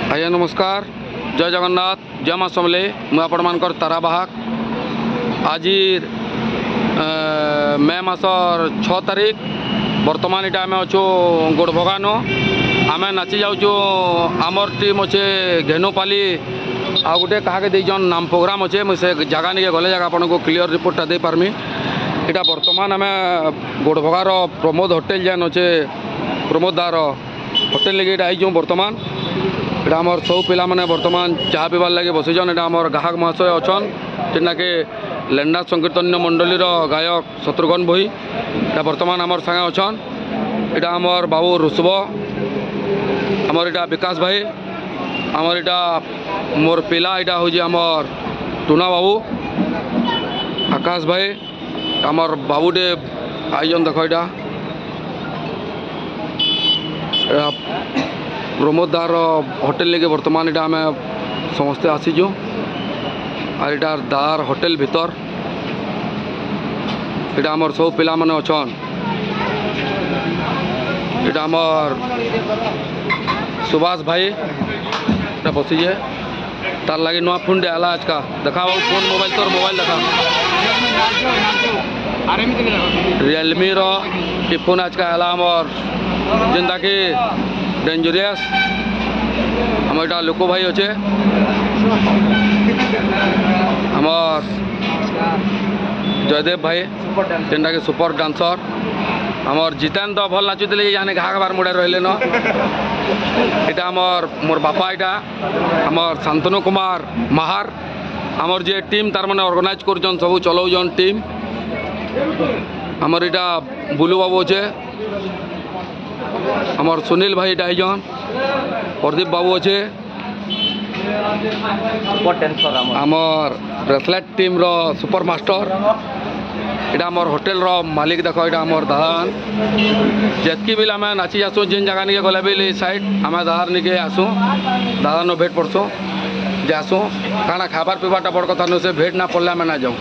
आज्ञा नमस्कार, जय जगन्नाथ, जय माँ समले। मुझे आपण मानकर तारा बाहक आज मे मासर 6 तारीख बर्तमान इटा आम अच्छु गोड़भगान आम नाची जाऊँ। आमर टीम अच्छे घेनुपाली आ गोटे क्या देन नाम प्रोग्राम अच्छे मुझे जगह नहीं गले जगह आपको क्लीयर रिपोर्टा दे पारमी। इटा बर्तमान आम गोड़भगार प्रमोद होटेल जेन अच्छे प्रमोद दार होटेल लगे आई बर्तमान इटा आमर सब पिला माने बर्तमान चाह पीबार लगे बसीजन। इटा आमर ग्राहक महाशय अच्छन जेनटाके लेंडा संकीर्तन्य मंडलीर गायक शत्रुघ्न भोई इटा बर्तमान आमर संगे अच्छन। इटा आमर बाबू ऋषभ, आमर इटा विकास भाई, आमर इटा मोर पिला इटा हूँ आमर टूना बाबू, आकाश भाई, आमर बाबूटे आईजन देख इटा प्रमोद दार होटेल लगे बर्तमान इटा आम समस्ते आसीचु। और इटा दार होटेल भीतर इटा आमर सब पिला माने अच्छन। इटा आमर सुभाष भाई इटा बसीजे तार लगे नुआ फोन डे आला आज का देखा फोन मोबाइल तोर मोबाइल देखा रियलमी रो फोन आज का आला आमर जेनता कि डेंजरियस आम इटा लोक भाई अच्छे आमर जयदेव भाई जेनटा कि सुपर डांसर आमर जितेन तो भल नाचुले जाने घा बार मुड़े रहिले न। इटा आमर मोर बापा इटा आमर शांतनु कुमार महार आमर जे टीम तार माने ऑर्गेनाइज करजन सब चलाउजन टीम। आमर इटा बुलू बाबू अच्छे, आमर सुनील भाई इटा आइजन, प्रदीप बाबू अच्छे, आमर रेसलेट टीम रो सुपर मास्टर इटा आमर होटेल रो मालिक देख इटा आमर दादान जेतकी बिल आम नाची आसू जिन जगह निके गले बिल साइड आम दादार निके आसू दादान भेट पड़सू जासू काना खाबार पीबाटा बड़ कथा नुसे भेट ना पड़ले आम ना जाऊँ।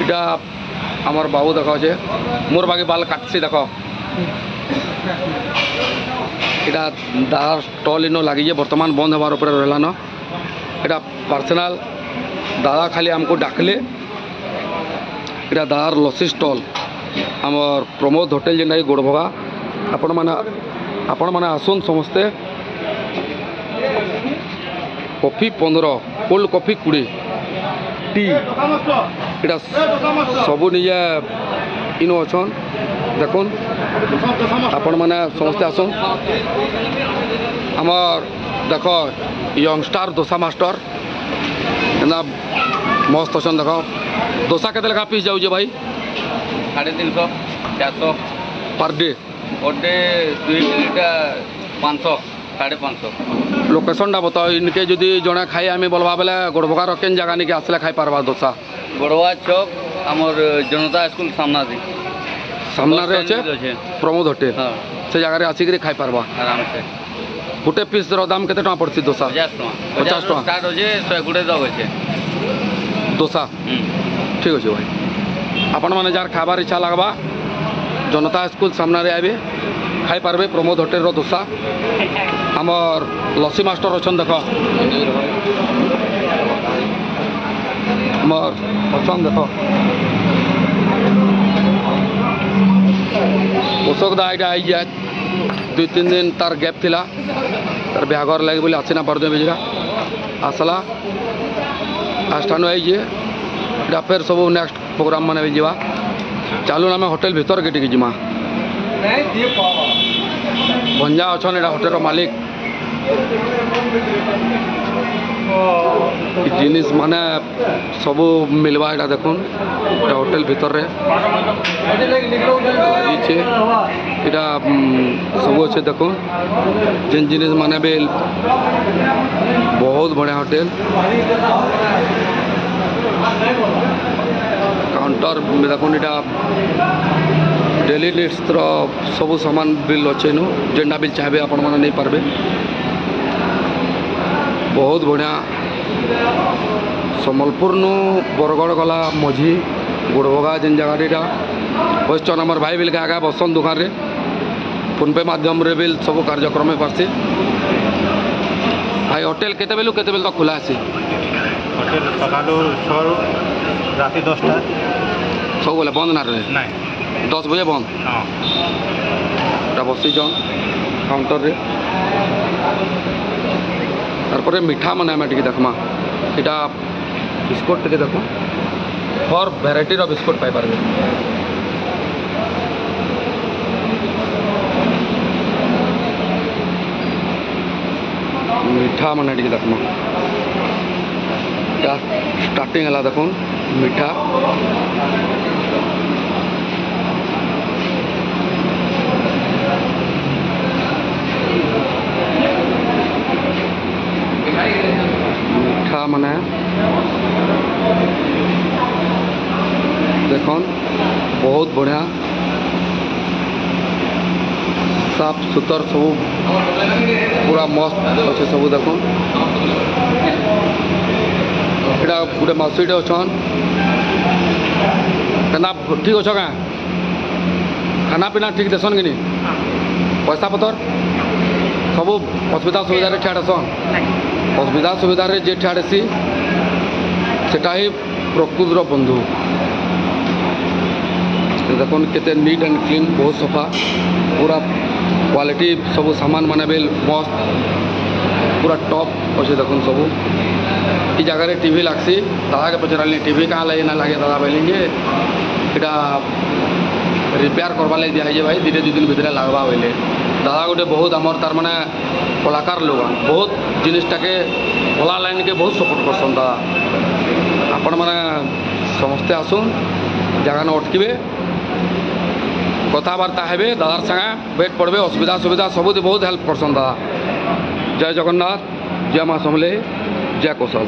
इटा आमर बाबू देख जे मोर बाकी बाल काटसी देख इटा दादार स्टल इन लगी बर्तमान बंद हमार ऊपर रहलान। इटा पर्सनाल दादा खाली आमको डाकले इटा दादार लस्सी स्टल आमर प्रमोद होटेल जेनटा कि गोड़भगा आपण माने आसुन समस्ते। कॉफी 15 कोल्ड कॉफी 20 टी इटा सबू निजे इनो अच्छन देखुन आपण माने समस्ते आसुन। आमर देख यंगस्टार डोसा मास्टर एना मस्त अच्छन देख डोसा के लेखा पीस जाऊे भाई 350 400 पर डे 2 लिटर 500 550। लोकेशन बताओ इनके जदि जड़े खाई आम बोलवा बेले गोड़भगार केन जगह निके आसले खाई पारबा डोसा गोड़वा चौक आमर जनता स्कूल सामना रे अच्छे प्रमोद होटेल से जगह आसिक खाई पारबा आराम से। गोटे पीस दाम केते टका पड़सी डोसा 50 टका स्टार्ट होजे 120 तक होचे डोसा। ठीक अच्छे भाई आपण मैंने जार खाबार इच्छा लगवा जनता स्कूल सामना रे आबे खाई पारबे प्रमोद होटेल रो डोसा। आमर लस्सी मास्टर अच्छन देख आमर अच्छन देख अशोक दा इटा आई जाए 2-3 दिन तार गैप थिला तार ब्याघर लगे बोले आसी ना पारदे बेजरा आसला आस्थान आईजे इटा फिर सब नेक्स्ट प्रोग्राम माने जावा चालू आम होटेल भीतर के टिके जिमा। भंजा अच्छन इटा होटेल मालिक जिनिस माने सब मिलवा इटा देखुन इटा होटेल भीतर रे इटा सब अच्छे देखुन जिन जिनिस माने भी बहुत बढ़िया होटेल काउंटर देखुन इटा डेली नीड्स सब सामान बिल अच्छे नु जेनटा बिल चाहे आपण मैंने नहीं पारबे। बहुत बढ़िया सम्बलपुर नु बरगढ़ गला मझी गोड़भगा जेन जगह बसन आमर भाई बिल आगे बसन दुकान रे फोन पे माध्यम रे बिल सब कार्यक्रम पार्सी ভাই হোটেল কেতবেলু কেতবেল তো খোলা আছে হোটেল সকালু 6 রাতে 10টা ସବୁବେଳେ ବନ୍ଦ ନା ରହେ ନାଇଁ 10 ବଜେ ବନ୍ଦ ହଁ এটা বসিছন কাউন্টরে তারপরে মিঠা মানে আমি টিকে দেখমা এটা বিস্কুট টিকে দেখো ফর ভ্যারাইটির বিস্কুট পাই পারবে মিঠা মানে টিকে দেখমা এটা স্টার্টিং হলা দেখুন মিঠা মিঠা মানে দেখুন বহুত বঢ়িয়া সাফ সুতর সবু পুরা মস্ত আছে সবু দেখুন এটা গোটে মাসিଟେ অছন কেনা ঠিক অছ কাঁ খানা পিনা ঠিক দেসন কিনি পয়সা পতর ସବୁ ଅସୁବିଧା ସୁବିଧାରେ ଛାଡ଼ସନ୍ ଅସୁବିଧା ସୁବିଧାରେ ଯେ ଛାଡ଼େସି ସେଟା ହିଁ ପ୍ରକୃତିର ବନ୍ଧୁ ଦେଖୁନ୍ କେତେ ନିଟ୍ ଆଣ୍ଡ କ୍ଲିନ୍ ବହୁତ ସଫା ପୁରା କ୍ୱାଲିଟି ସବୁ ସାମାନ ମାନେ ବି ମସ୍ତ ପୁରା ଟପ୍ ଅଛେ ଦେଖୁନ୍ ସବୁ ଇ ଜାଗାରେ ଟିଭି ଲାଗ୍ସି ଦାଦାକେ ପଚରାଲି ଟିଭି କାଁ ଲାଗି ନା ଲାଗେ ଦାଦା ବୋଇଲି ଯେ ଏଇଟା ରିପେୟାର କରବାର୍ ଲାଗି ଦିଆହେଇଛେ ଭାଇ ଦିନେ ଦୁଇ ଦିନ ଭିତରେ ଲାଗ୍ବା ବୋଇଲେ दादा गोटे बहुत आमर तार माने कलाकार लोग बहुत जिनिसटाके कला लाइन के बहुत सपोर्ट करसन दादा आपण माने समस्ते आसुन जगह न अटकिबे कथबार्ता हेबे दादार संगे भेट पड़बे असुविधा सुविधा सब बहुत हेल्प करसन दादा जय जगन्नाथ जय माँ समले जय कौशल।